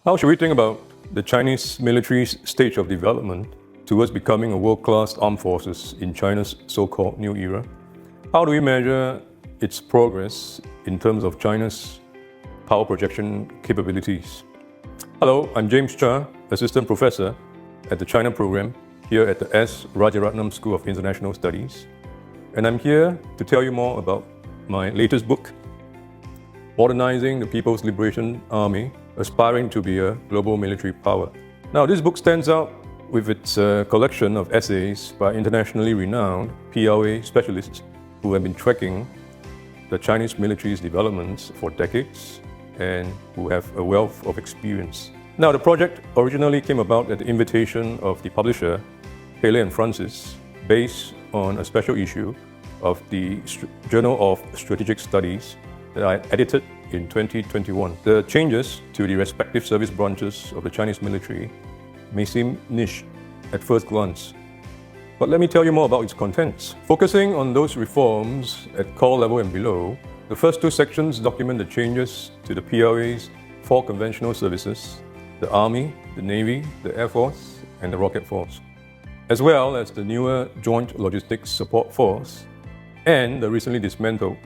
How should we think about the Chinese military's stage of development towards becoming a world-class armed forces in China's so-called new era? How do we measure its progress in terms of China's power projection capabilities? Hello, I'm James Cha, Assistant Professor at the China Program here at the S. Rajaratnam School of International Studies. And I'm here to tell you more about my latest book, Modernizing the People's Liberation Army, Aspiring to be a Global Military Power. Now, this book stands out with its collection of essays by internationally renowned PLA specialists who have been tracking the Chinese military's developments for decades and who have a wealth of experience. Now, the project originally came about at the invitation of the publisher, Pele and Francis, based on a special issue of the Journal of Strategic Studies that I edited in 2021. The changes to the respective service branches of the Chinese military may seem niche at first glance, but let me tell you more about its contents. Focusing on those reforms at corps level and below, the first two sections document the changes to the PLA's four conventional services: the Army, the Navy, the Air Force, and the Rocket Force, as well as the newer Joint Logistics Support Force and the recently dismantled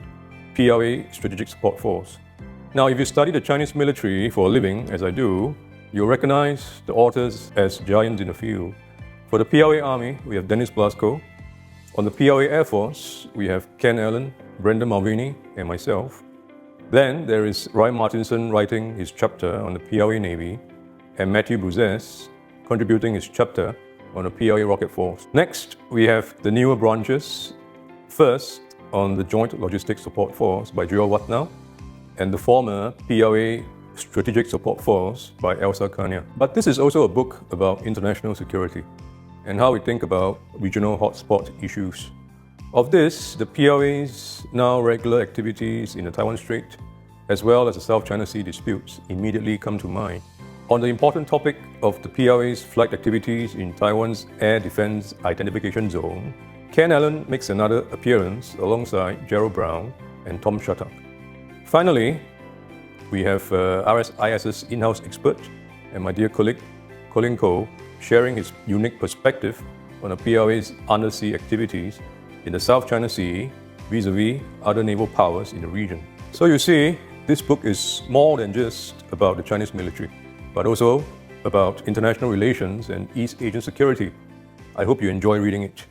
PLA Strategic Support Force. Now, if you study the Chinese military for a living, as I do, you'll recognize the authors as giants in the field. For the PLA Army, we have Dennis Blasco. On the PLA Air Force, we have Ken Allen, Brendan Malvini, and myself. Then there is Ryan Martinson writing his chapter on the PLA Navy, and Matthew Bruzes contributing his chapter on the PLA Rocket Force. Next, we have the newer branches. First, on the Joint Logistics Support Force by Joel Watnau, and the former PLA Strategic Support Force by Elsa Kania. But this is also a book about international security and how we think about regional hotspot issues. Of this, the PLA's now regular activities in the Taiwan Strait, as well as the South China Sea disputes, immediately come to mind. On the important topic of the PLA's flight activities in Taiwan's Air Defense Identification Zone, Ken Allen makes another appearance alongside Gerald Brown and Tom Shattuck. Finally, we have RSIS's in-house expert and my dear colleague, Colin Koh, sharing his unique perspective on the PLA's undersea activities in the South China Sea vis-a-vis other naval powers in the region. So you see, this book is more than just about the Chinese military, but also about international relations and East Asian security. I hope you enjoy reading it.